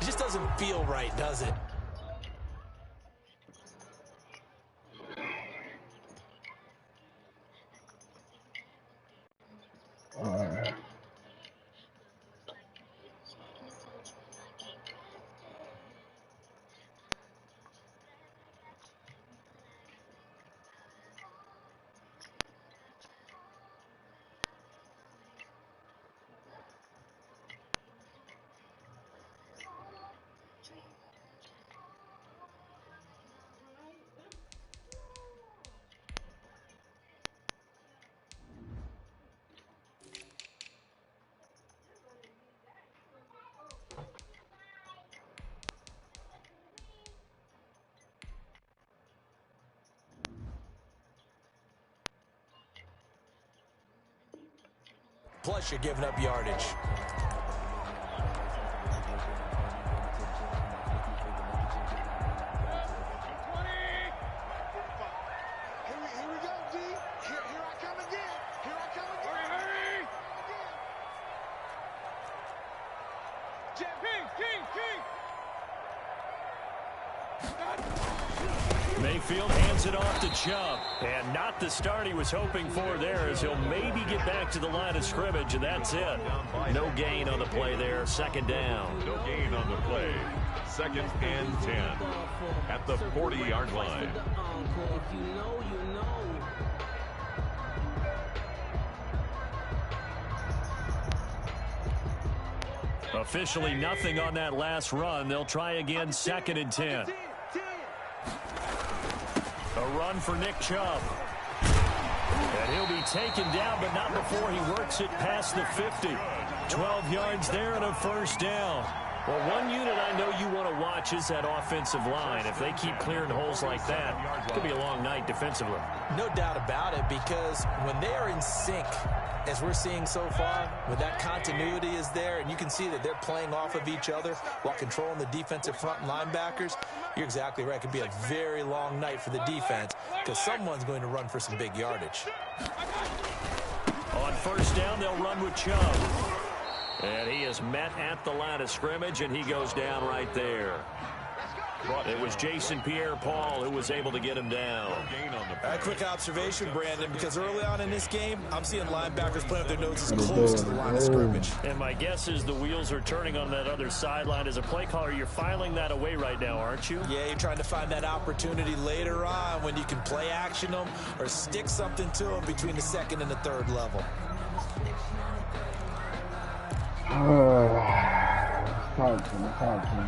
It just doesn't feel right, does it? Plus, you're giving up yardage. Mayfield hands it off to Chubb. And not the start he was hoping for there, as he'll maybe get back to the line of scrimmage, and that's it. No gain on the play there. Second down. No gain on the play. 2nd and 10 at the 40-yard line. Officially nothing on that last run. They'll try again, 2nd and 10. A run for Nick Chubb. And he'll be taken down, but not before he works it past the 50. 12 yards there and a first down. Well, one unit I know you want to watch is that offensive line. If they keep clearing holes like that, it could be a long night defensively. No doubt about it, because when they are in sync, as we're seeing so far, when that continuity is there and you can see that they're playing off of each other while controlling the defensive front linebackers, you're exactly right. It could be a very long night for the defense because someone's going to run for some big yardage. On first down, they'll run with Chubb. And he is met at the line of scrimmage, and he goes down right there. It was Jason Pierre-Paul who was able to get him down. A quick observation, Brandon, because early on in this game, I'm seeing linebackers playing with their noses close to the line of scrimmage. And my guess is the wheels are turning on that other sideline. As a play caller, you're filing that away right now, aren't you? Yeah, you're trying to find that opportunity later on when you can play action them or stick something to them between the 2nd and the 3rd level. Talk to me.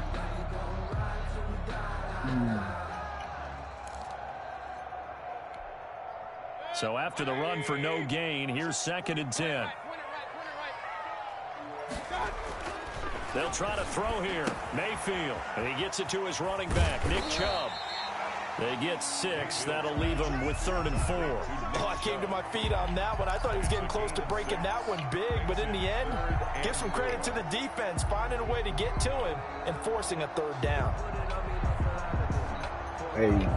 So after the run for no gain, here's 2nd and 10. They'll try to throw here. Mayfield. And he gets it to his running back, Nick Chubb. They get 6. That'll leave him with 3rd and 4. Oh, I came to my feet on that one. I thought he was getting close to breaking that one big, but in the end, give some credit to the defense, finding a way to get to him and forcing a 3rd down. Hey.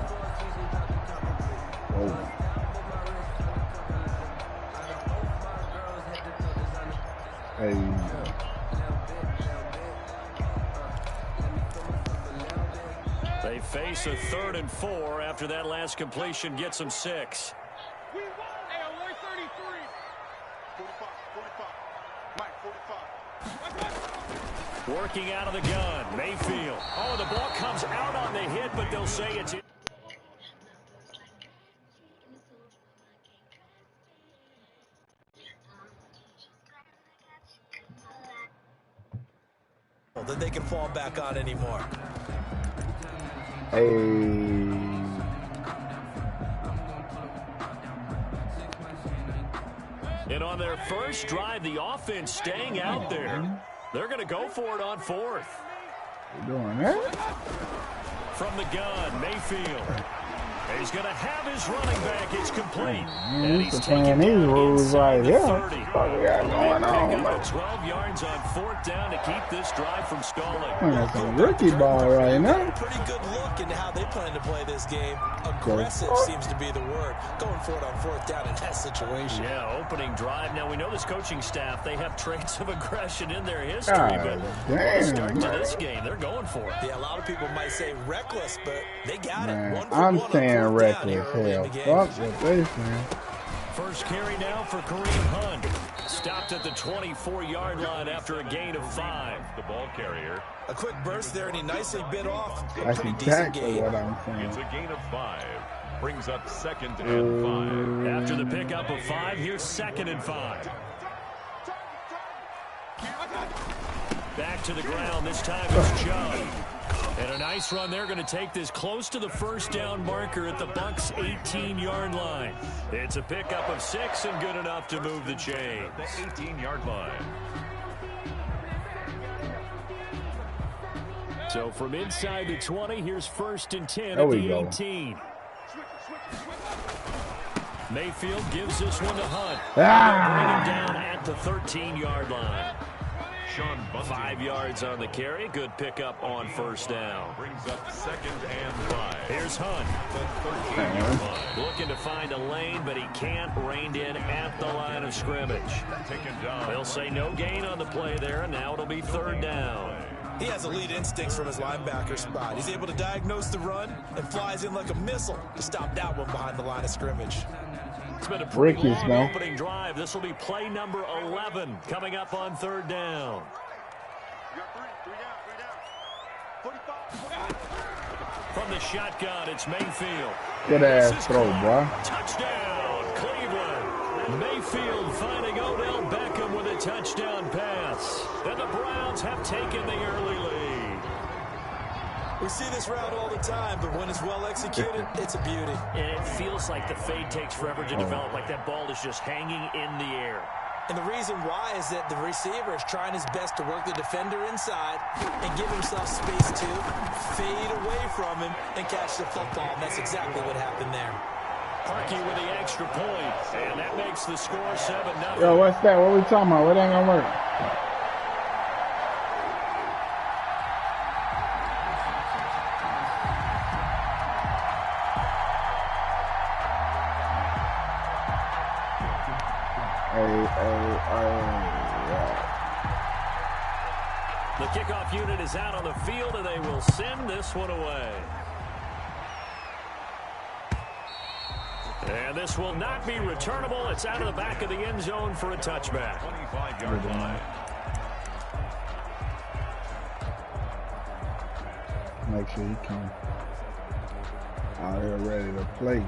Oh. Hey. They face a 3rd and 4 after that last completion gets them 6. Working out of the gun, Mayfield. Oh, the ball comes out on the hit, but they'll say it's in. That they can fall back on anymore. Hey. And on their first drive, the offense staying out there. They're going to go for it on 4th. You doing that? From the gun, Mayfield. He's going to have his running back. It's complete. And he's playing these rules right here. What we got going on, man? 12 yards on 4th down to keep this drive from stalling. Playing some rookie ball right now. Pretty good look into how they plan to play this game. Aggressive seems to be the word. Going for it on 4th down in that situation. Yeah, opening drive. Now, we know this coaching staff, they have traits of aggression in their history. God, but start damn, to this game, they're going for it. Yeah, a lot of people might say reckless, but they got it. man. I'm saying reckless. Hell, fuck what they saying. First carry now for Kareem Hunt. Stopped at the 24-yard line after a gain of 5. The ball carrier. A quick burst there, and he nicely bit off. That's exactly what I'm saying. It's a gain of 5. Brings up 2nd and 5. After the pickup of 5, here's 2nd and 5. Back to the ground. This time it's Chubb. And a nice run. They're going to take this close to the 1st down marker at the Bucs' 18-yard line. It's a pickup of 6 and good enough to move the chains. The 18-yard line. So from inside the 20, here's 1st and 10 There at we the go. 18. Mayfield gives this one to Hunt. Ah! Bring him down at the 13-yard line. 5 yards on the carry. Good pickup on 1st down. Brings up 2nd and 5. Here's Hunt. The 13-yard line. Looking to find a lane, but he can't. Reined in at the line of scrimmage. Taken down. They'll say no gain on the play there, and now it'll be 3rd down. He has elite instincts from his linebacker spot. He's able to diagnose the run and flies in like a missile to stop that one behind the line of scrimmage. It's been a pretty Ricky's, long man. opening drive. This will be play number 11 coming up on 3rd down. From the shotgun, it's Mayfield. Good ass throw, boy. Touchdown, Cleveland. Mayfield finding Odell Beckham with a touchdown pass. And the Browns have taken the early lead. We see this route all the time, but when it's well executed, it's a beauty. And it feels like the fade takes forever to develop, like that ball is just hanging in the air. And the reason why is that the receiver is trying his best to work the defender inside and give himself space to fade away from him and catch the football. And that's exactly what happened there. Parkey with the extra point, and that makes the score 7-0. Yo, what's that? What we talking about? What ain't gonna work? The kickoff unit is out on the field, and they will send this one away. And this will not be returnable. It's out of the back of the end zone for a touchback. 25-yard line. Make sure he come out here ready to play.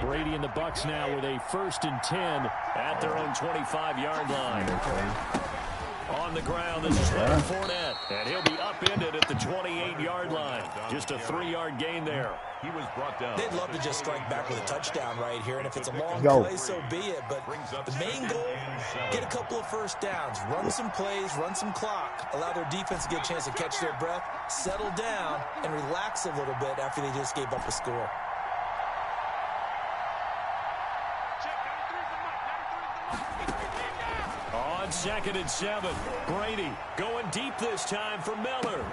Brady and the Bucs now with a 1st and 10 at their own 25-yard line. On the ground, this is Leonard Fournette, and he'll be upended at the 28-yard line. Just a 3-yard gain there. He was brought down. They'd love to just strike back with a touchdown right here, and if it's a long Go. play, so be it. But the main goal, get a couple of 1st downs, run some plays, run some clock, allow their defense to get a chance to catch their breath, settle down, and relax a little bit after they just gave up a score. On 2nd and 7, Brady going deep this time for Miller.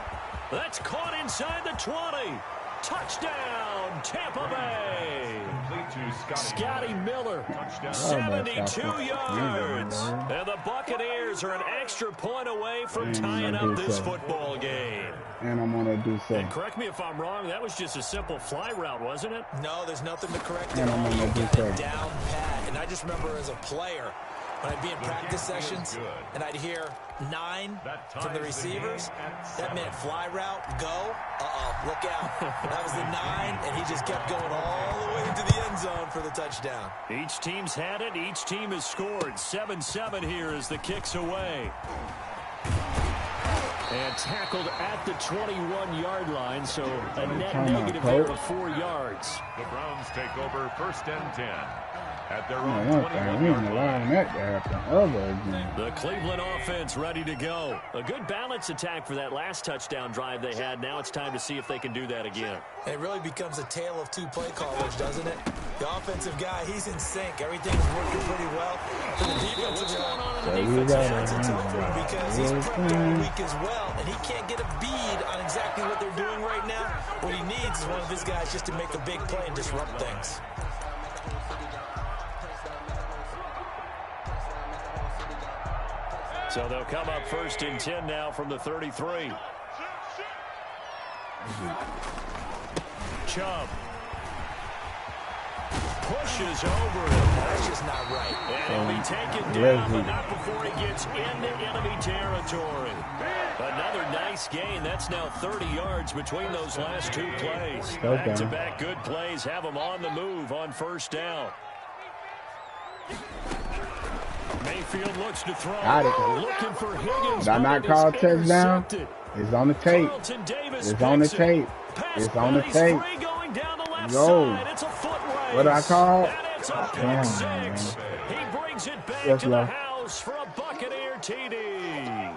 That's caught inside the 20. Touchdown, Tampa Bay. Scotty Miller, 72 yards. And the Buccaneers are an extra point away from tying up this football game. And I'm gonna do so. And correct me if I'm wrong, that was just a simple fly route, wasn't it? No, there's nothing to correct And it I'm all. gonna You do got so. it down pat. And I just remember as a player, when I'd be in practice sessions and I'd hear 9 from the receivers, that meant fly route, go, look out. That was the 9, and he just kept going all the way into the end zone for the touchdown. Each team's had it. Each team has scored. 7-7 here as the kick's away. And tackled at the 21-yard line, so a net negative there of 4 yards. The Browns take over 1st and 10 at their I own don't think 21 we ain't yard allowing line. that to happen ever again. The Cleveland offense ready to go. A good balance attack for that last touchdown drive they had. Now it's time to see if they can do that again. It really becomes a tale of two play callers, doesn't it? The offensive guy, he's in sync. Everything's working pretty well. For the defensive guy, that's a tough one because he's prepped all week as well, and he can't get a bead on exactly what they're doing right now. What he needs is one of his guys just to make a big play and disrupt things. So they'll come up 1st and 10 now from the 33. Chubb pushes over him. That's just not right. And he'll be taken down, but not before he gets into enemy territory. Another nice gain. That's now 30 yards between those last two plays. Back-to-back good plays have them on the move on 1st down. Mayfield looks to throw. Got it. Looking for Higgins. Did I not call a touchdown? It's on the tape. It's on the tape. It's on the tape. Yo. What did I call? Damn. He brings it back to the house for a Buccaneer TD.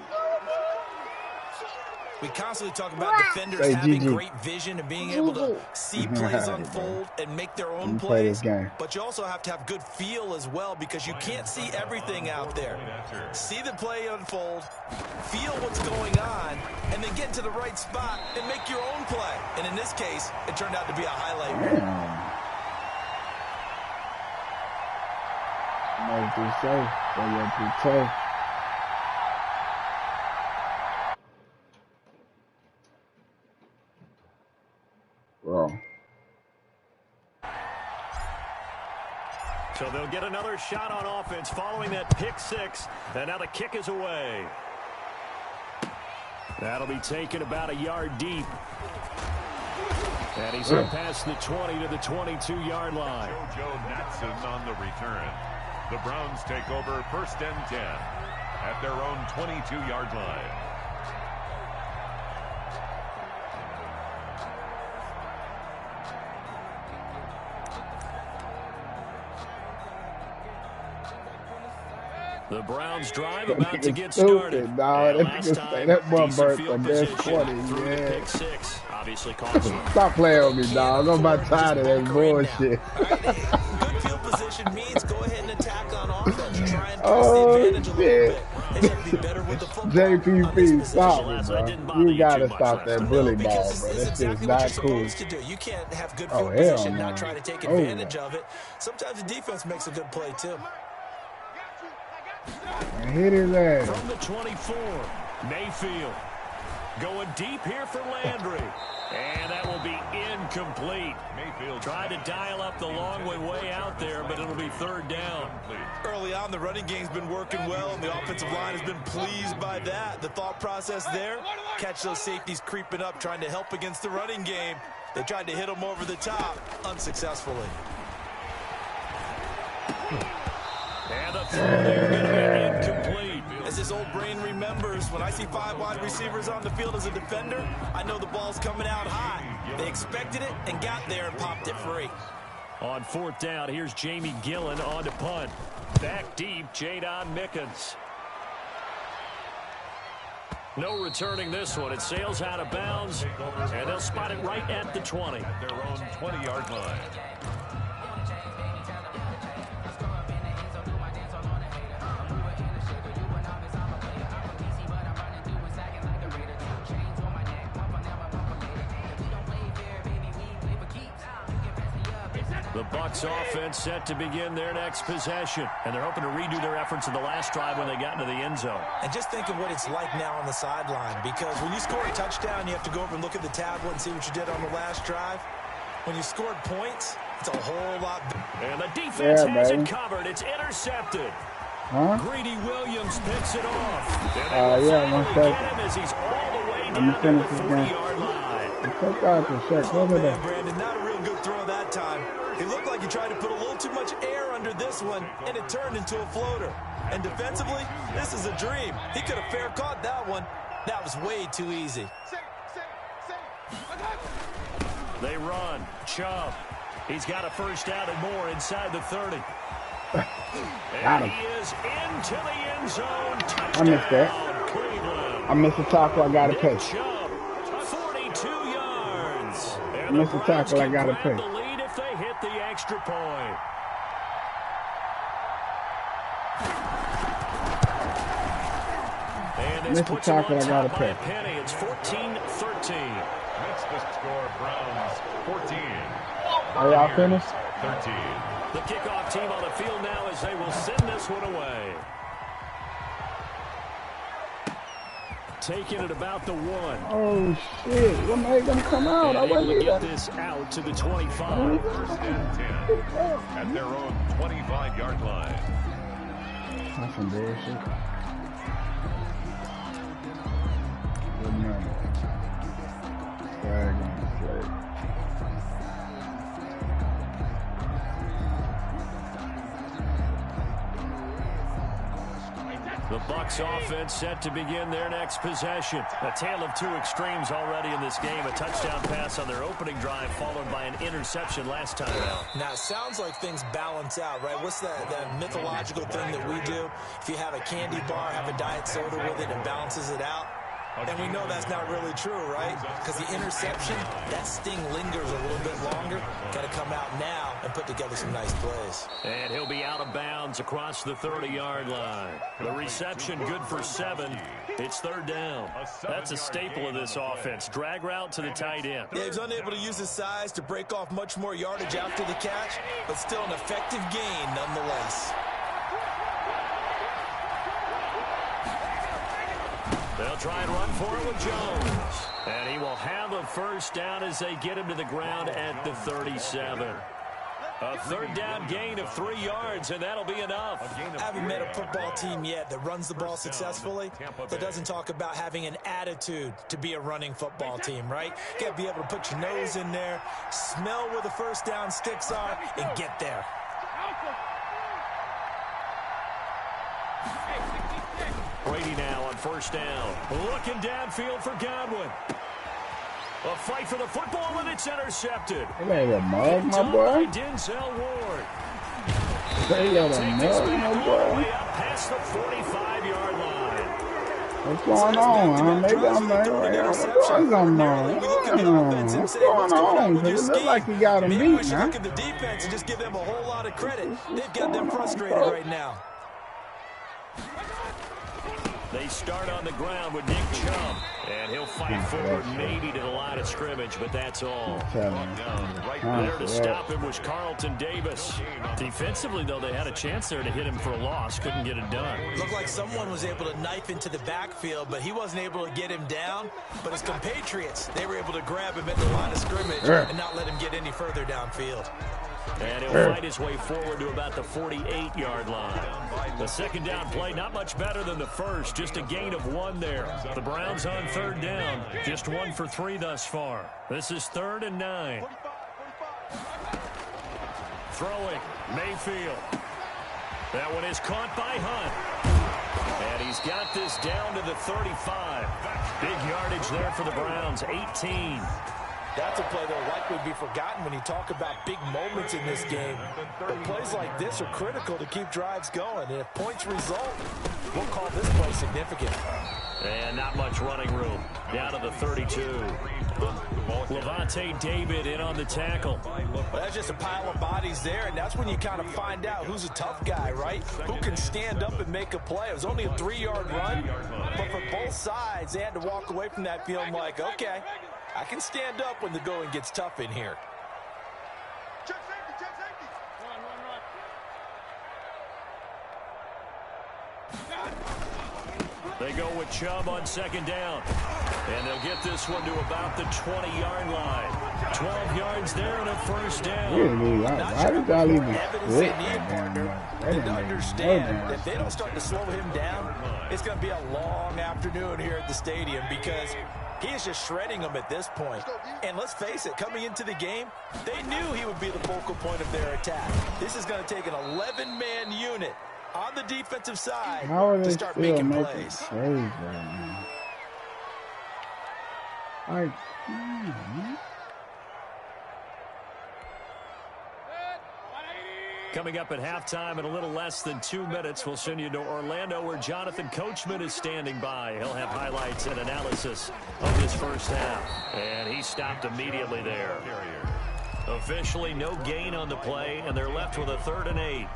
We constantly talk about defenders having great vision and being able to see plays unfold and make their own plays. But you also have to have good feel as well because you can't see everything out there. See the play unfold, feel what's going on, and then get to the right spot and make your own play. And in this case, it turned out to be a highlight reel. So they'll get another shot on offense following that pick six. And now the kick is away. That'll be taken about a yard deep. And he's up past the 20 to the 22-yard line. Joe Natson on the return. The Browns take over 1st and 10 at their own 22-yard line. The Browns drive about to get started. That boy burnt the best 20. Yeah. Pick six. Obviously cost. Stop playing with me, dog. I'm about tired of that bullshit. Good field position means go ahead and attack on offense. Try and press the advantage a little bit. They have to be better with the football. JPP, stop it, bro. You gotta stop that bully ball, bro. That's just not cool. You can't have good field position, not try to take advantage of it. Sometimes the defense makes a good play, too. And hit his ass. From the 24, Mayfield going deep here for Landry. And that will be incomplete. Mayfield tried to dial up the long way out there, but it'll be 3rd down. Early on, the running game's been working well, and the offensive line has been pleased by that. The thought process there, catch those safeties creeping up, trying to help against the running game. They tried to hit them over the top, unsuccessfully. And the throw there going to be incomplete. As his old brain remembers, when I see 5 wide receivers on the field as a defender, I know the ball's coming out high. They expected it and got there and popped it free. On 4th down, here's Jamie Gillen on to punt. Back deep, Jadon Mickens. No returning this one. It sails out of bounds, and they'll spot it right at the 20. At their own 20-yard line. The Bucs offense set to begin their next possession. And they're hoping to redo their efforts in the last drive when they got into the end zone. And just think of what it's like now on the sideline, because when you score a touchdown, you have to go over and look at the tablet and see what you did on the last drive. When you scored points, it's a whole lot better. And the defense has it covered. It's intercepted. Greedy Williams picks it off. And they will finally get him as he's all the way down to the 40-yard line. Brandon, not a real good throw that time. It looked like he tried to put a little too much air under this one, and it turned into a floater. And defensively, this is a dream. He could have fair caught that one. That was way too easy. They run. Chubb. He's got a 1st down and more inside the 30. Got him. He is into the end zone. I missed that. Cleveland. I missed the tackle. I got to pay. 42 yards. I missed the tackle. I got to pay. The lead if they hit the extra point. And this puts them on top by a penny. It's 14-13. Makes the score Browns 14. Are y'all finished? 13. The kickoff team on the field now as they will send this one away. Taking it about the 1. Oh, shit. What made them come out? And able to get this out to the 25. First and 10 at their own 25-yard line. That's some bullshit. Good money. Flag on the play. The Bucs offense set to begin their next possession. A tale of two extremes already in this game. A touchdown pass on their opening drive followed by an interception last time out. Now, it sounds like things balance out, right? What's that mythological thing that we do? If you have a candy bar, have a diet soda with it, and balances it out. And we know that's not really true, right? Because the interception, that sting lingers a little bit longer. Got to come out now and put together some nice plays. And he'll be out of bounds across the 30-yard line. The reception good for 7. It's third down. That's a staple of this offense. Drag route to the tight end. Yeah, he's unable to use his size to break off much more yardage after the catch, but still an effective gain nonetheless. They'll try and run for it with Jones. And he will have a first down as they get him to the ground at the 37. A third down gain of 3 yards, and that'll be enough. I haven't met a football team yet that runs the ball successfully, that doesn't talk about having an attitude to be a running football team, right? You got to be able to put your nose in there, smell where the first down sticks are, and get there. Brady now on first down. Looking downfield for Godwin. A fight for the football, and it's intercepted. They got a mug, my boy. Denzel Ward. They got a mug, my boy. Way up past the 45-yard line. What's going on? They got a mug. What's going on? What's going on? Because it looks like you got him beat, we should look at the defense and just give them a whole lot of credit. They've got them frustrated right now. They start on the ground with Nick Chubb, and he'll fight forward maybe to the line of scrimmage, but that's all. Right there to stop him was Carlton Davis. Defensively, though, they had a chance there to hit him for a loss. Couldn't get it done. Looked like someone was able to knife into the backfield, but he wasn't able to get him down. But his compatriots, they were able to grab him at the line of scrimmage and not let him get any further downfield. And he'll fight his way forward to about the 48-yard line. The second down play, not much better than the first. Just a gain of 1 there. The Browns on third down. Just 1 for 3 thus far. This is 3rd and 9. Throwing, Mayfield. That one is caught by Hunt. And he's got this down to the 35. Big yardage there for the Browns, 18. That's a play that will likely be forgotten when you talk about big moments in this game. But plays like this are critical to keep drives going. And if points result, we'll call this play significant. And not much running room. Down to the 32. Levante David in on the tackle. Well, that's just a pile of bodies there, and that's when you kind of find out who's a tough guy, right? Who can stand up and make a play. It was only a 3-yard run, but for both sides, they had to walk away from that feeling like, okay, I can stand up when the going gets tough in here. Check safety. Run. They go with Chubb on second down. And they'll get this one to about the 20-yard line. 12 yards there and a first down. Why did y'all even quit? And understand that they don't start to slow him down, it's going to be a long afternoon here at the stadium because he is just shredding them at this point. And let's face it, coming into the game, they knew he would be the focal point of their attack. This is going to take an 11-man unit on the defensive side to start making plays. Like, Coming up at halftime in a little less than 2 minutes, we'll send you to Orlando where Jonathan Coachman is standing by. He'll have highlights and analysis of this first half. And he stopped immediately there. Officially no gain on the play, and they're left with a 3rd and 8.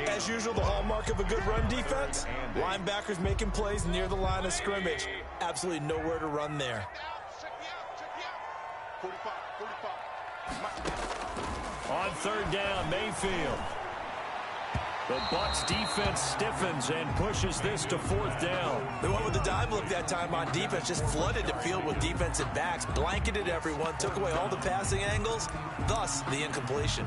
As usual, the hallmark of a good run defense, linebackers making plays near the line of scrimmage. Absolutely nowhere to run there. 45. On 3rd down, Mayfield. The Bucs defense stiffens and pushes this to 4th down. They went with the dive look that time on defense, just flooded the field with defensive backs, blanketed everyone, took away all the passing angles, thus the incompletion.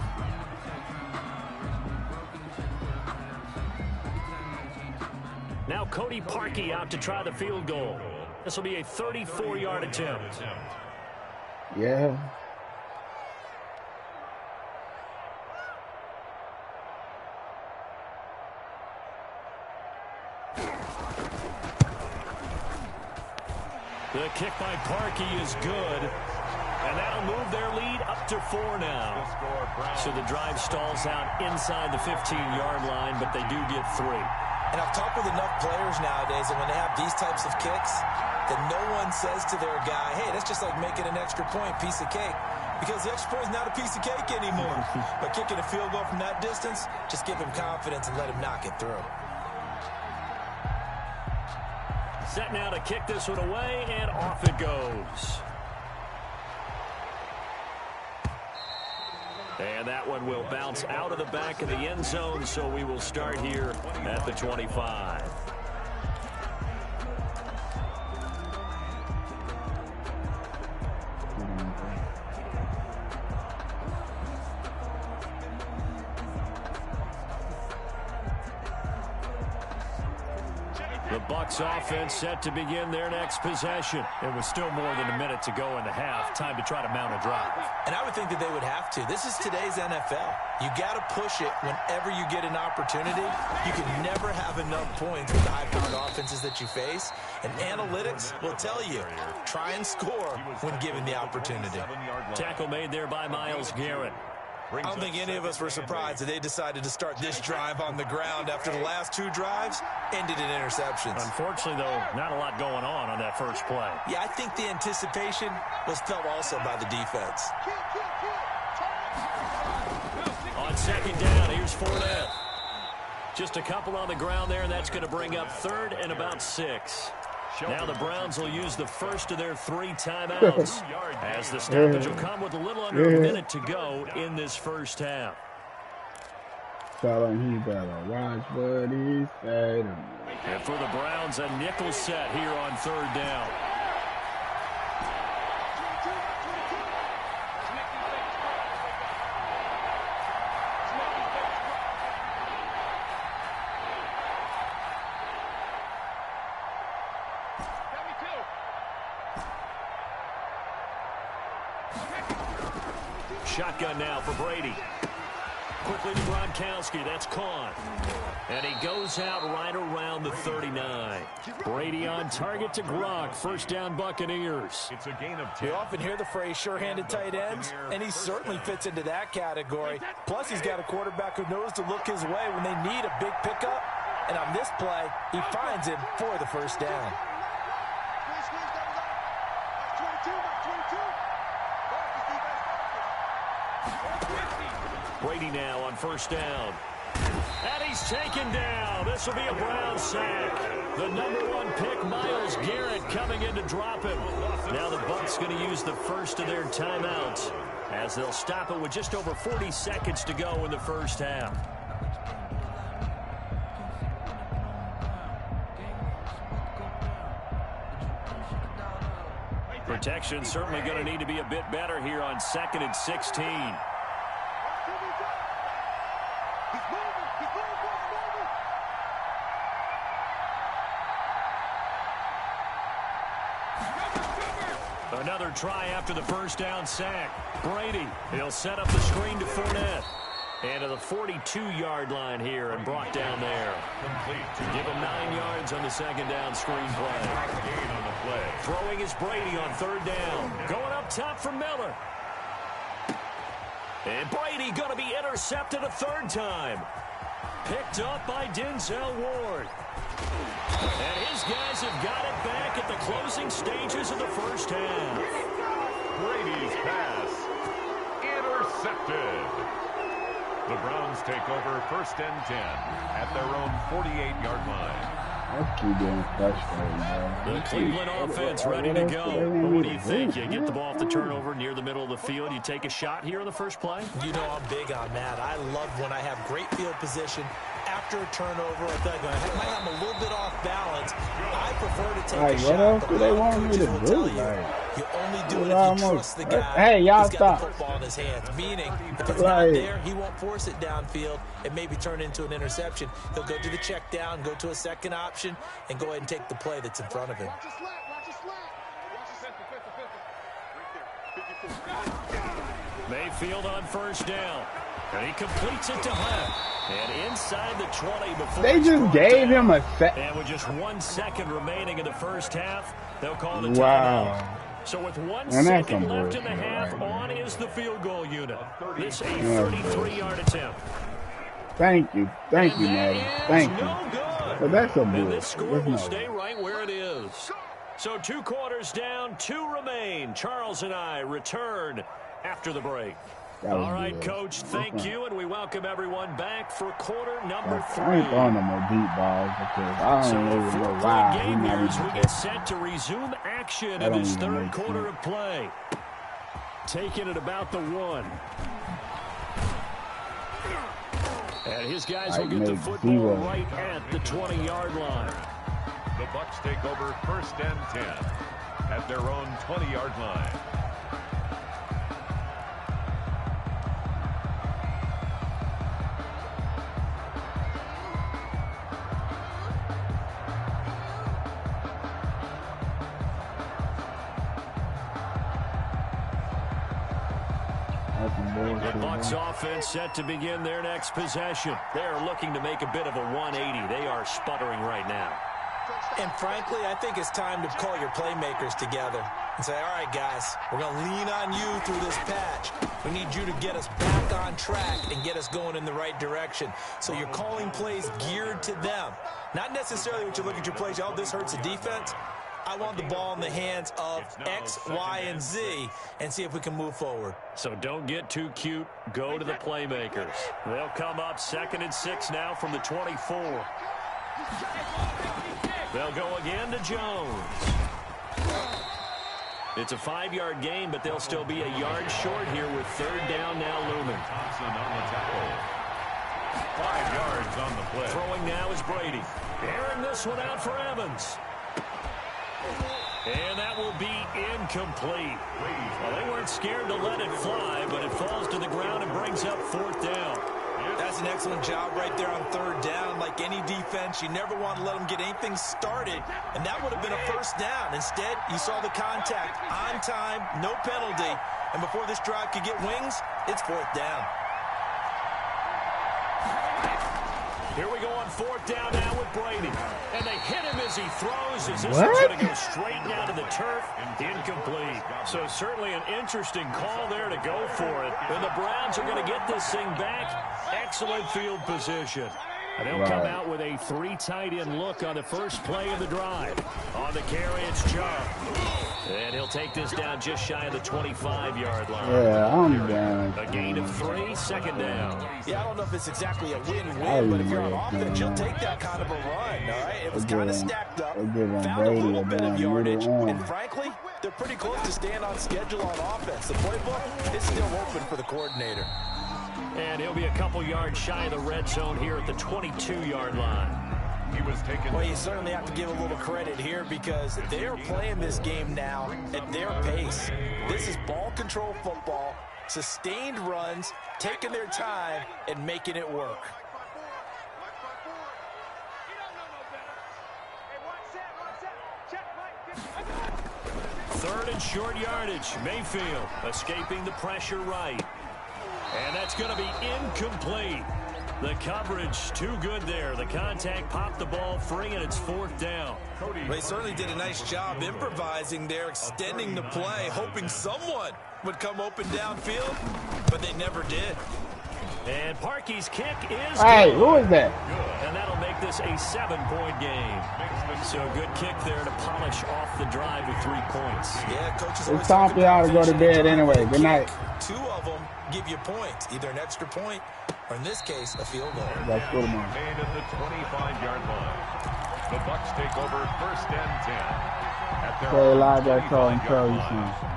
Now Cody Parkey out to try the field goal. This will be a 34-yard attempt. Yeah. The kick by Parkey is good. And that'll move their lead up to 4 now. So the drive stalls out inside the 15-yard line, but they do get 3. And I've talked with enough players nowadays that when they have these types of kicks, that no one says to their guy, hey, that's just like making an extra point, piece of cake. Because the extra point is not a piece of cake anymore. But kicking a field goal from that distance, just give him confidence and let him knock it through. Set now to kick this one away, and off it goes. And that one will bounce out of the back of the end zone, so we will start here at the 25. The Bucs offense set to begin their next possession. It was still more than a minute to go in the half. Time to try to mount a drive. And I would think that they would have to. This is today's NFL. You got to push it whenever you get an opportunity. You can never have enough points with the high-powered offenses that you face. And analytics will tell you, try and score when given the opportunity. Tackle made there by Myles Garrett. I don't think any of us were surprised that they decided to start this drive on the ground after the last 2 drives ended in interceptions. Unfortunately, though, not a lot going on that first play. Yeah, I think the anticipation was felt also by the defense. On 2nd down, here's Fournette. Just a couple on the ground there, and that's going to bring up 3rd and about 6. Now the Browns will use the first of their 3 timeouts as the stoppage will come with a little under a minute to go in this first half. Tell him he better watch what he said. And for the Browns, a nickel set here on 3rd down. Shotgun now for Brady. Quickly to Gronkowski. That's caught. And he goes out right around the 39. Brady on target to Gronk. First down, Buccaneers. It's a gain of 10. You often hear the phrase sure-handed tight ends, and he certainly fits into that category. Plus, he's got a quarterback who knows to look his way when they need a big pickup. And on this play, he finds him for the first down. Brady now on first down. And he's taken down. This will be a Brown sack. The #1 pick, Myles Garrett, coming in to drop him. Now the Bucs going to use the first of their timeouts as they'll stop it with just over 40 seconds to go in the first half. Protection certainly going to need to be a bit better here on 2nd and 16. Another try after the first down sack. Brady, he'll set up the screen to Fournette. And to the 42-yard line here and brought down there. Give him 9 yards on the 2nd down screen play. Throwing is Brady on 3rd down. Going up top for Miller. And Brady going to be intercepted a third time. Picked up by Denzel Ward. And his guys have got it back at the closing stages of the first half. Brady's pass intercepted. The Browns take over 1st and 10 at their own 48-yard line. I keep getting frustrated, bro. The Cleveland offense ready to go. What do you think? You get the ball off the turnover near the middle of the field. You take a shot here in the first play? You know I'm big on that. I love when I have great field position. After a turnover, I feel like I might have a little bit off balance. I prefer to take a shot. What else do they want me to do? You only do it if you trust the guy. Hey, y'all who's stop. got the football in his hands. Meaning, if it's not there, he won't force it downfield and maybe turn into an interception. He'll go to the check down, go to a second option, and go ahead and take the play that's in front of him. Watch your slap. Mayfield on first down. And he completes it to Hunt. And inside the 20 before they just gave him a set. And with just 1 second remaining in the first half, they'll call the timeout. Wow. So with 1 second left in the half, on is the field goal unit. This a 33-yard attempt. Thank you, Madden. Thank you. No good. But that's a And bull. this score will stay right where it is. So 2 quarters down, 2 remain. Charles and I return after the break. All right, good. Coach, thank you, and we welcome everyone back for quarter number 3. I ain't throwing them no deep balls because I don't even know why. Game years, we get set to resume action in this third quarter of play. Taking it about the 1. And his guys will get the football right at the 20-yard line. The Bucs take over 1st and 10 at their own 20-yard line. The Bucs offense set to begin their next possession. They're looking to make a bit of a 180. They are sputtering right now. And frankly, I think it's time to call your playmakers together and say, all right, guys, we're going to lean on you through this patch. We need you to get us back on track and get us going in the right direction. So you're calling plays geared to them. Not necessarily what you look at your plays, oh, this hurts the defense. I want the ball in the hands of X, Y, and Z and see if we can move forward. So don't get too cute. Go to the playmakers. They'll come up 2nd and 6 now from the 24. They'll go again to Jones. It's a 5-yard gain, but they'll still be a yard short here with 3rd down now looming. Thompson on the tackle. 5 yards on the play. Throwing now is Brady. Airing this one out for Evans. And that will be incomplete. Well, they weren't scared to let it fly, but it falls to the ground and brings up 4th down. That's an excellent job right there on 3rd down. Like any defense, you never want to let them get anything started, and that would have been a 1st down. Instead, you saw the contact on time, no penalty, and before this drive could get wings, it's 4th down. Here we go on 4th down now with Brady. And they hit him as he throws. As this one's going to go straight down to the turf. Incomplete. So certainly an interesting call there to go for it. And the Browns are going to get this thing back. Excellent field position. And they'll come out with a 3 tight end look on the first play of the drive. On the carry, it's Chubb. And he'll take this down just shy of the 25-yard line. Yeah, I'm down. A gain of 3, 2nd down. Yeah, I don't know if it's exactly a win-win, but if you're on offense, you'll take that kind of a run, all right? It was kind of stacked up, found a little bit of yardage, and frankly, they're pretty close to staying on schedule on offense. The playbook is still open for the coordinator. And he'll be a couple yards shy of the red zone here at the 22-yard line. He was taken. Well, you certainly have to give a little credit here because they're playing this game now at their pace. This is ball control football, sustained runs, taking their time, and making it work. 3rd and short yardage. Mayfield escaping the pressure right. And that's going to be incomplete. The coverage too good there. The contact popped the ball free, and it's 4th down. They certainly did a nice job improvising there, extending the play, hoping someone would come open downfield, but they never did. And Parkey's kick is Hey, good. who is that? And that'll make this a 7-point game. So a good kick there to polish off the drive with 3 points. Yeah, coaches. It's time for y'all to go to bed anyway. Good night. 2 of them give you points, either an extra point or, in this case, a field goal. Let's go tomorrow. Made at the 25-yard line. The Bucs take over 1st and 10 at their Say live that call and tell you 25-yard line. something.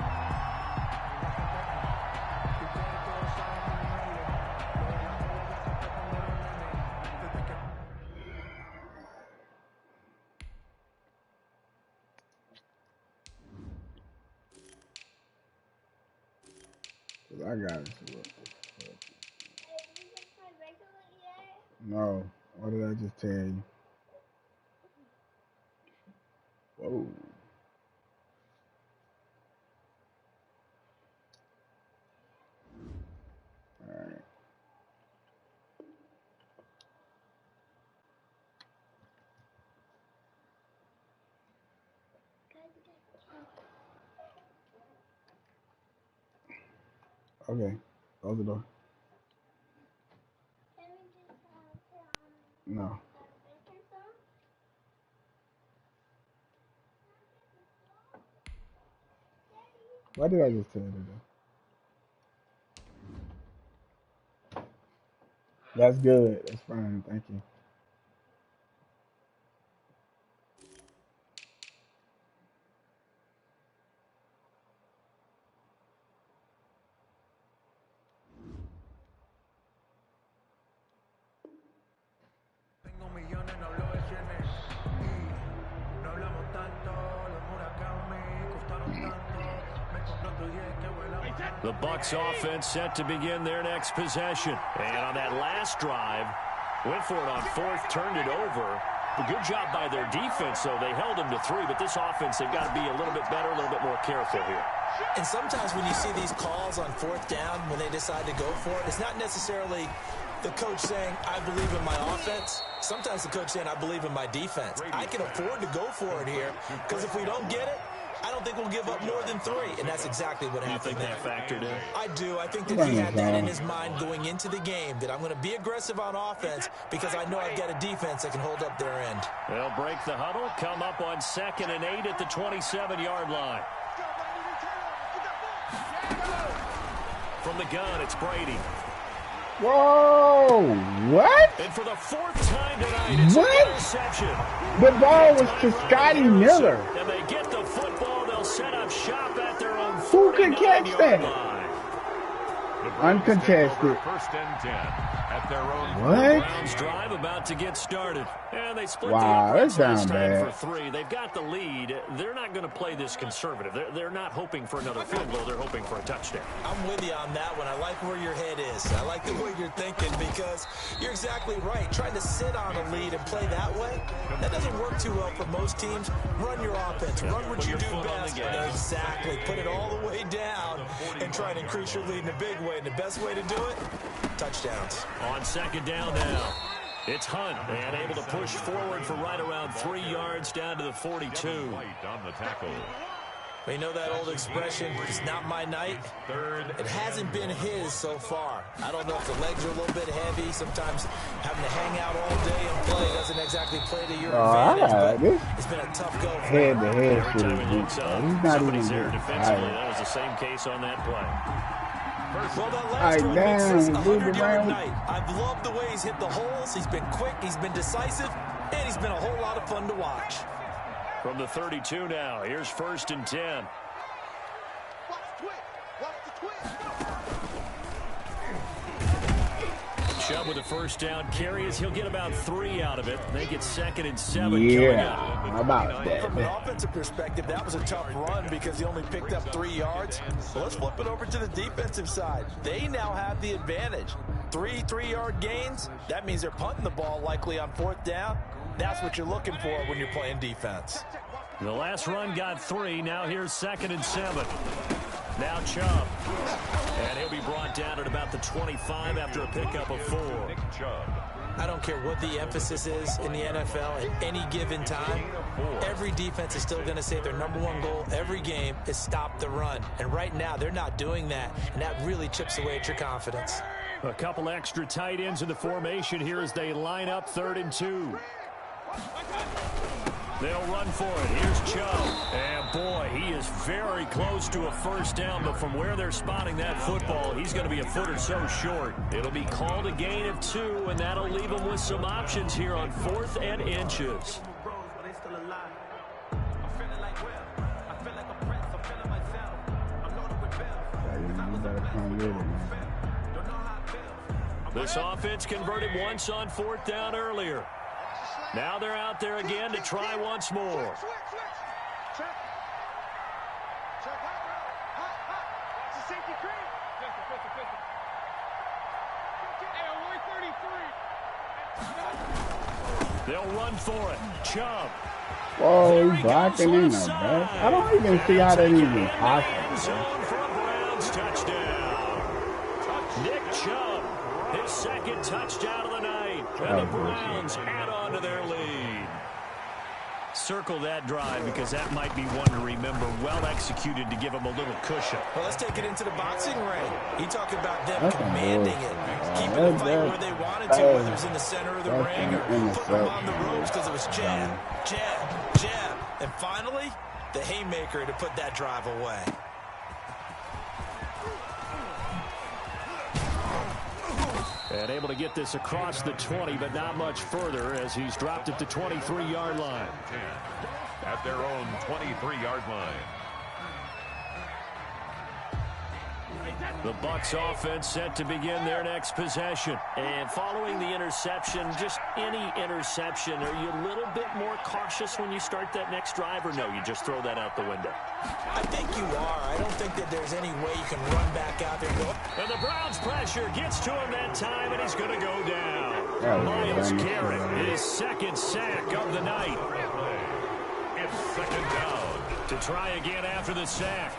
I got it. No. What did I just tell you? Whoa. All right. Okay. Close the door. No. What did I just tell you to do? That's good. That's fine. Thank you. The Bucs offense set to begin their next possession. And on that last drive, went for it on 4th, turned it over. A good job by their defense, though. They held them to 3, but this offense, they've got to be a little bit better, a little bit more careful here. And sometimes when you see these calls on 4th down, when they decide to go for it, it's not necessarily the coach saying, I believe in my offense. Sometimes the coach saying, I believe in my defense. I can afford to go for it here, because if we don't get it, I don't think we'll give up more than 3, and that's exactly what happened there. You think that factored in? I do. I think that he had that in his mind going into the game, that I'm going to be aggressive on offense because I know I've got a defense that can hold up their end. They'll break the huddle, come up on 2nd and 8 at the 27-yard line. From the gun, it's Brady. Whoa! What? And for the 4th time tonight, it's What? an interception. The ball was to Scotty Miller. And they get the football. They'll set up shop at their own Who could catch 49-yard that? line. Uncontested. 1st and 10 at their own. What? Browns drive about to get started. And they split Wow, the that's offense last down time bad. for 3. They've got the lead. They're not going to play this conservative. They're not hoping for another field goal. They're hoping for a touchdown. I'm with you on that one. I like where your head is. I like the way you're thinking because you're exactly right. Trying to sit on a lead and play that way, that doesn't work too well for most teams. Run your offense. Run what you do best. Exactly. Put it all the way down and try and increase your lead in a big way. And the best way to do it, touchdowns. On 2nd down now, it's Hunt, and able to push forward for right around 3 yards down to the 42. On the tackle. You know that old expression, it's not my night? It hasn't been his so far. I don't know if the legs are a little bit heavy. Sometimes having to hang out all day and play doesn't exactly play to your advantage, but it's been a tough go for him. Head-to-head shit is weak. He's not even there good. defensively. That was the same case on that play. Well, that last one makes this a move 100-yard around. night. I've loved the way he's hit the holes. He's been quick, he's been decisive, and he's been a whole lot of fun to watch. From the 32 now, here's 1st and 10. Watch the twist. Watch the twist. Chubb with a 1st down carry as he'll get about 3 out of it. They get 2nd and 7 coming Yeah, up. how about that? From an offensive perspective, that was a tough run because he only picked up 3 yards. So let's flip it over to the defensive side. They now have the advantage. 3 3-yard gains. That means they're punting the ball likely on 4th down. That's what you're looking for when you're playing defense. The last run got 3. Now here's 2nd and 7. Now Chubb. And he'll be brought down at about the 25 after a pickup of 4. Nick Chubb. I don't care what the emphasis is in the NFL at any given time. Every defense is still going to say their #1 goal every game is stop the run. And right now, they're not doing that, and that really chips away at your confidence. A couple extra tight ends in the formation here as they line up 3rd and 2. They'll run for it. Here's Chubb. And, boy, he is very close to a first down, but from where they're spotting that football, he's going to be a foot or so short. It'll be called a gain of 2, and that'll leave him with some options here on 4th and inches. This offense converted once on 4th down earlier. Now they're out there again to try once more. They'll run for it. Chubb. Whoa, he's blocking in the back. I don't even see how that even possible. Touchdown. Nick Chubb, his 2nd touchdown of the night. And the Browns add on to their lead. Circle that drive because that might be one to remember. Well executed to give him a little cushion. Well, let's take it into the boxing ring. He talked about them commanding it, keeping the fight where they wanted to, whether it was in the center of the ring or putting them on the ropes because it was jab, jab, jab. And finally, the haymaker to put that drive away. And able to get this across the 20, but not much further as he's dropped it to 23-yard line. At their own 23-yard line. The Bucs offense set to begin their next possession. And following the interception, just any interception, are you a little bit more cautious when you start that next drive, or no, you just throw that out the window? I think you are. I don't think that there's any way you can run back out there and go. And the Browns pressure gets to him that time, and he's going to go down. Myles Garrett, his 2nd sack of the night. It's 2nd down. To try again after the sack.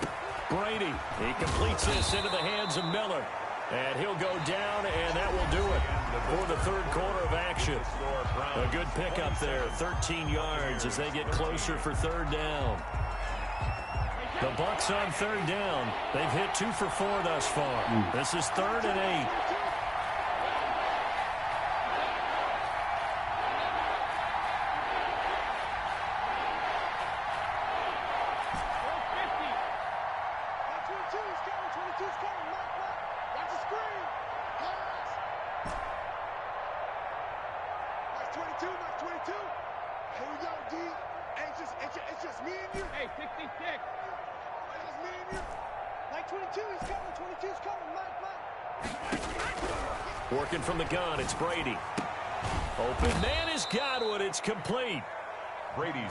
Brady, he completes this into the hands of Miller. And he'll go down, and that will do it for the 3rd quarter of action. A good pickup there, 13 yards as they get closer for 3rd down. The Bucs on 3rd down. They've hit 2 for 4 thus far. This is 3rd and 8. It's just me and you. Hey, 66. It's just me and you. Like 22, he's coming. 22's coming. Mike. Working from the gun, it's Brady. Open man is Godwin. It's complete.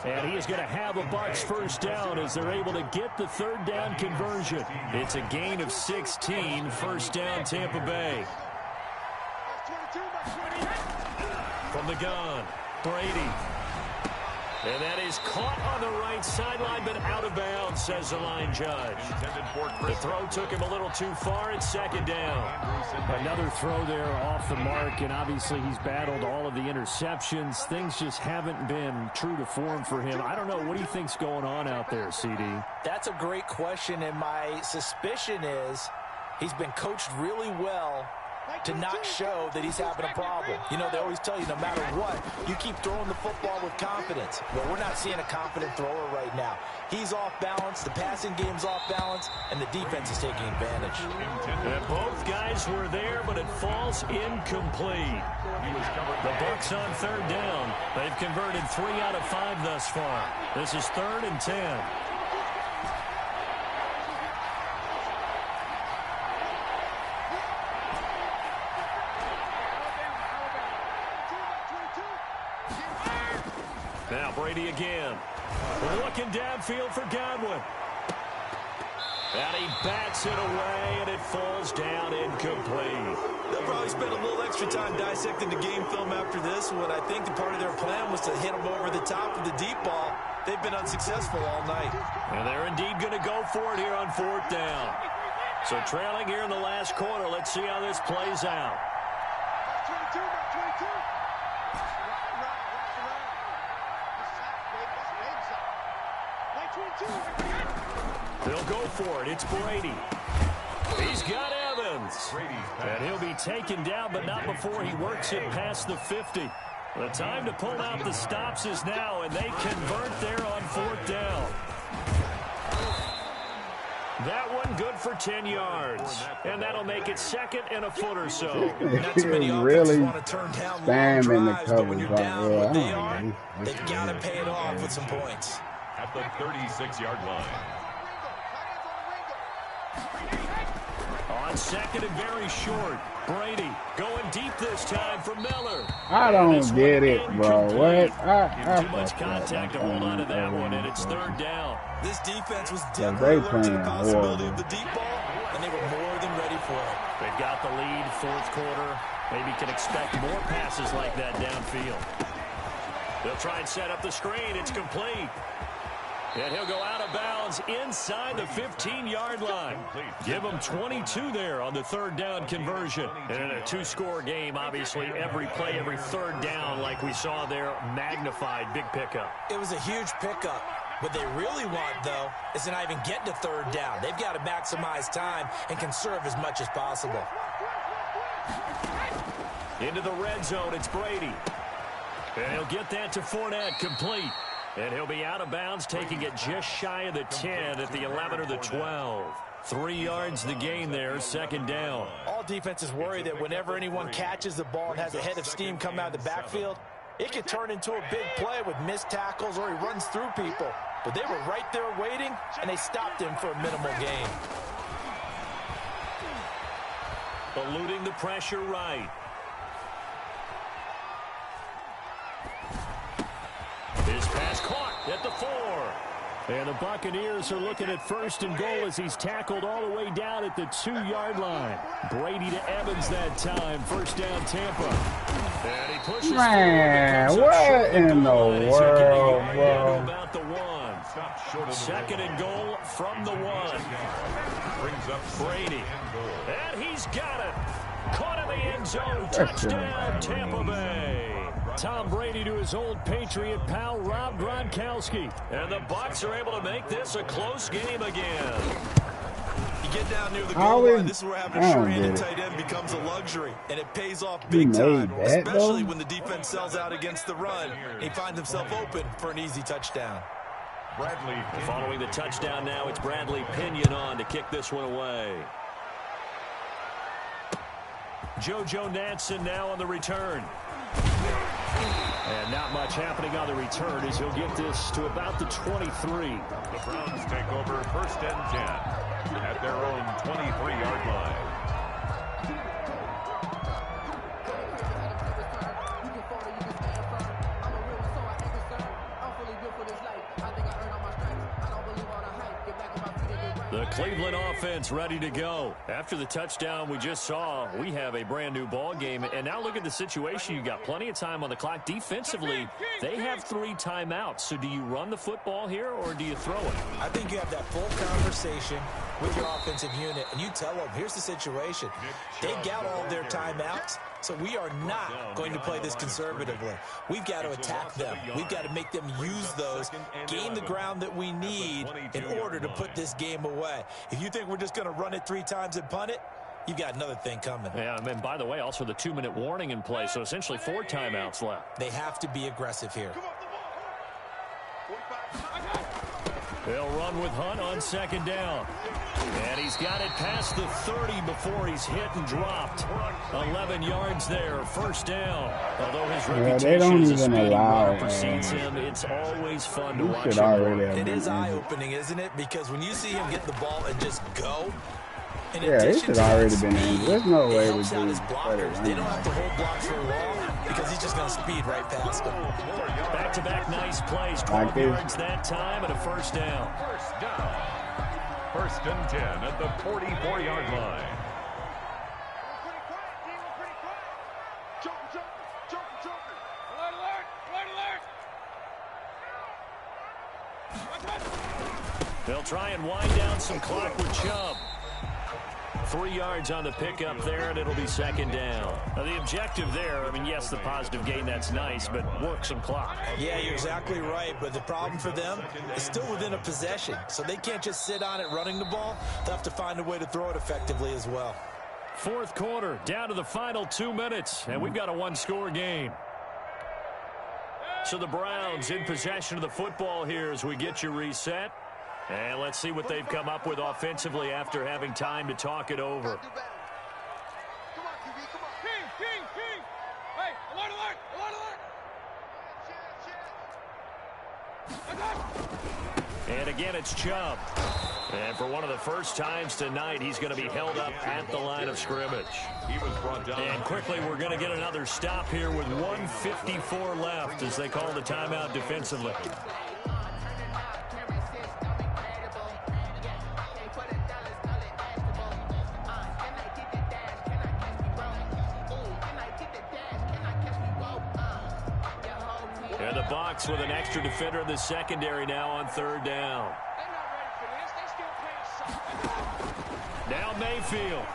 And he is going to have a Bucs first down as they're able to get the 3rd down conversion. It's a gain of 16, first down Tampa Bay. From the gun, Brady. And that is caught on the right sideline, but out of bounds, says the line judge. The throw took him a little too far. It's 2nd down. Another throw there off the mark, and obviously he's battled all of the interceptions. Things just haven't been true to form for him. I don't know. What do you think's going on out there, CD? That's a great question, and my suspicion is he's been coached really well to not show that he's having a problem. You know, they always tell you no matter what, you keep throwing the football with confidence. Well, we're not seeing a confident thrower right now. He's off balance, the passing game's off balance, and the defense is taking advantage. And both guys were there, but it falls incomplete. The Bucs on 3rd down. They've converted 3 out of 5 thus far. This is 3rd and 10. Now Brady again. Looking downfield for Godwin. And he bats it away, and it falls down incomplete. They'll probably spend a little extra time dissecting the game film after this one. I think the part of their plan was to hit him over the top of the deep ball. They've been unsuccessful all night. And they're indeed going to go for it here on 4th down. So trailing here in the last quarter. Let's see how this plays out. 22. They'll go for it. It's Brady. He's got Evans. And he'll be taken down, but not before he works it past the 50. The time to pull out the stops is now, and they convert there on 4th down. That one good for 10 yards. And that'll make it 2nd and a foot or so. Not too many offenses want to turn down long drives, but when you're down what they are, they've got to pay it off with some points. At the 36-yard line. On 2nd and very short. Brady going deep this time for Miller. I don't get it, bro. What? Too much contact to hold on to that one, and it's 3rd down. This defense was definitely alert to the possibility of the deep ball, and they were more than ready for it. They've got the lead, 4th quarter. Maybe can expect more passes like that downfield. They'll try and set up the screen. It's complete. And he'll go out of bounds inside the 15-yard line. Give him 22 there on the 3rd down conversion. And in a 2-score game, obviously, every play, every 3rd down, like we saw there, magnified. Big pickup. It was a huge pickup. What they really want, though, is to not even get to 3rd down. They've got to maximize time and conserve as much as possible. Into the red zone, it's Brady. And he'll get that to Fournette, complete. And he'll be out of bounds, taking it just shy of the 10 at the 11 or the 12. 3 yards the gain there, 2nd down. All defenses worry that whenever anyone catches the ball and has a head of steam come out of the backfield, it could turn into a big play with missed tackles or he runs through people. But they were right there waiting, and they stopped him for a minimal gain. Eluding the pressure right. His pass caught at the 4. And the Buccaneers are looking at 1st and goal as he's tackled all the way down at the 2-yard line. Brady to Evans that time. 1st down Tampa. And he pushes man, what in the world, bro? About the 1. 2nd and goal from the 1. Brings up Brady. And he's got it. Caught in the end zone. Touchdown, Tampa Bay. Tom Brady to his old Patriot pal, Rob Gronkowski. And the Bucs are able to make this a close game again. You get down near the goal line, this is where having a short-handed tight end becomes a luxury, and it pays off big time, especially when the defense sells out against the run. He finds himself open for an easy touchdown. Bradley. Following the touchdown now, it's Bradley Pinion on to kick this one away. JoJo Natson now on the return. And not much happening on the return as he'll get this to about the 23. The Browns take over 1st and 10 at their own 23-yard line. The Cleveland offense ready to go. After the touchdown we just saw, we have a brand new ball game. And now look at the situation. You've got plenty of time on the clock. Defensively, they have 3 timeouts. So do you run the football here or do you throw it? I think you have that full conversation with your offensive unit, and you tell them, here's the situation. They got all their timeouts, so we are not going to play this conservatively. We've got to attack them. We've got to make them use those, gain the ground that we need in order to put this game away. If you think we're just going to run it 3 times and punt it, you've got another thing coming. Yeah, and by the way, also the 2-minute warning in play, so essentially 4 timeouts left. They have to be aggressive here. They'll run with Hunt on 2nd down. And he's got it past the 30 before he's hit and dropped. 11 yards there, 1st down. Although his reputation as a speedy runner precedes him, it's always fun to watch him. It is eye-opening, isn't it? Because when you see him get the ball and just go, it should already been in. There's no way to do blockers. They don't have to hold blocks for long because he's just going to speed right past them. Back-to-back nice plays. 12 yards that time and a 1st down. 1st and 10 at the 44-yard line. try and wind down some clock with Chubb. 3 yards on the pickup there, and it'll be second down. Now, the objective there, I mean, yes, the positive gain, that's nice, but work some clock. Yeah, you're exactly right, but the problem for them is still within a possession, so they can't just sit on it running the ball. They'll have to find a way to throw it effectively as well. Fourth quarter, down to the final 2 minutes, and we've got a one-score game. So the Browns in possession of the football here as we get you reset. And let's see what they've come up with offensively after having time to talk it over. Come on, TV, come on. King. Hey, alert. And again, it's Chubb. And for one of the first times tonight, he's going to be held up at the line of scrimmage. He was brought down. And quickly, we're going to get another stop here with 1:54 left as they call the timeout defensively. And the Bucs with an extra defender in the secondary now on third down. Now Mayfield.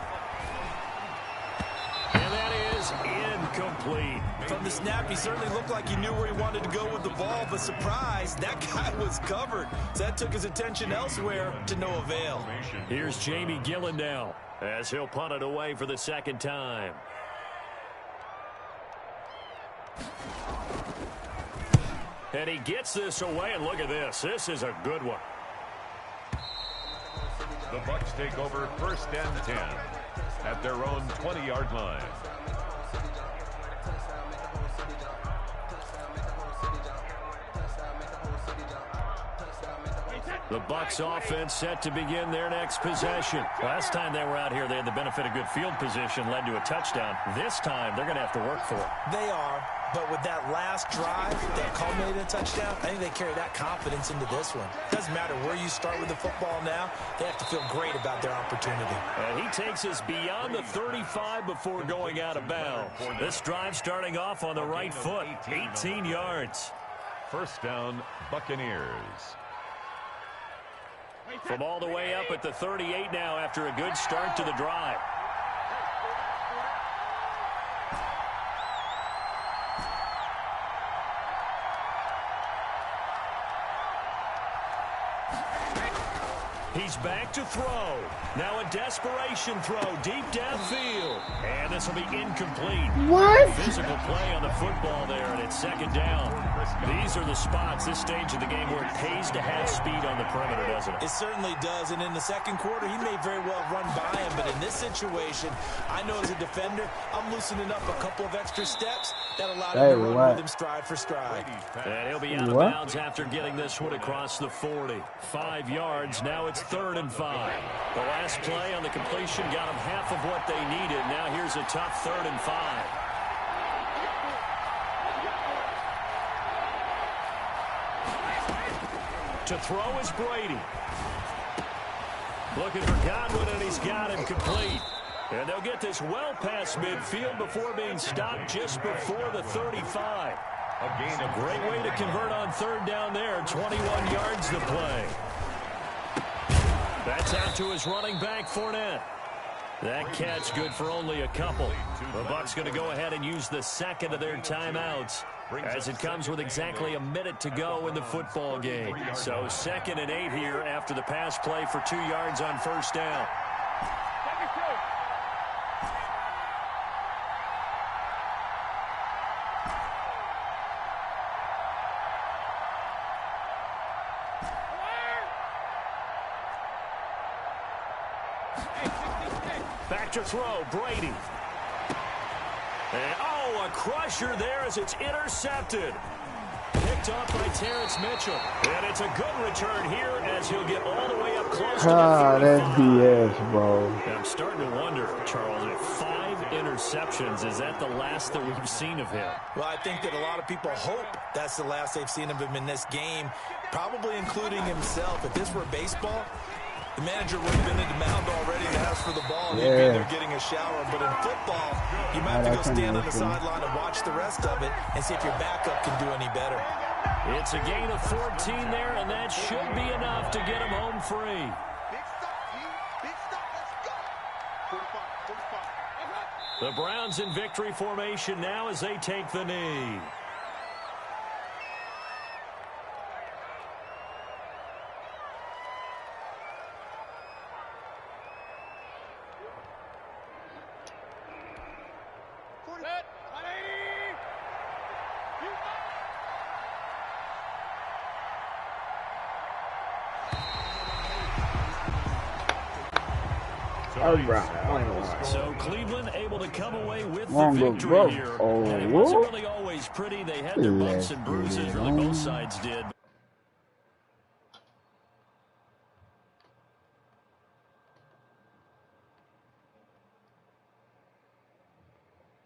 And that is incomplete. From the snap, he certainly looked like he knew where he wanted to go with the ball, but surprise, that guy was covered. So that took his attention elsewhere to no avail. Here's Jamie Gillen now as he'll punt it away for the second time. And he gets this away, and look at this. This is a good one. The Bucs take over first and 10 at their own 20-yard line. The Bucs offense set to begin their next possession. Last time they were out here, they had the benefit of good field position, led to a touchdown. This time, they're going to have to work for it. They are, but with that last drive that culminated in a touchdown, I think they carry that confidence into this one. Doesn't matter where you start with the football now, they have to feel great about their opportunity. And he takes us beyond the 35 before going out of bounds. This drive starting off on the right foot, 18 yards. First down, Buccaneers. From all the way up at the 38 now after a good start to the drive. He's back to throw. Now a desperation throw deep downfield. And this will be incomplete. What? Physical play on the football there, and it's second down. These are the spots, this stage of the game, where it pays to have speed on the perimeter, doesn't it? It certainly does, and in the second quarter, he may very well run by him, but in this situation, I know as a defender, I'm loosening up a couple of extra steps that allowed him to run with him stride for stride. And he'll be out of bounds after getting this one across the 40. 5 yards, now it's 3rd and 5. The last play on the completion got them half of what they needed. Now here's a tough 3rd and 5. To throw is Brady. Looking for Godwin, and he's got him complete. And they'll get this well past midfield before being stopped just before the 35. A great way to convert on 3rd down there. 21 yards to play. That's out to his running back, Fournette. That catch good for only a couple. The Bucs going to go ahead and use the second of their timeouts as it comes with exactly a minute to go in the football game. So 2nd and 8 here after the pass play for 2 yards on 1st down. Back to throw, Brady. And, a crusher there as it's intercepted. Picked off by Terrence Mitchell. And it's a good return here as he'll get all the way up close to the 35. That's BS, bro. And I'm starting to wonder, Charles, if 5 interceptions, is that the last that we've seen of him? Well, I think that a lot of people hope that's the last they've seen of him in this game, probably including himself. If this were baseball, the manager would have been in the mound already to ask for the ball, and he'd be there getting a shower. But in football, you might have to go stand on the sideline and watch the rest of it and see if your backup can do any better. It's a gain of 14 there, and that should be enough to get him home free. Big stop, G. Big stop. Let's go. 45. The Browns in victory formation now as they take the knee. All right. So Cleveland able to come away with the victory here. And it wasn't really always pretty. They had their bumps and bruises, really both sides did.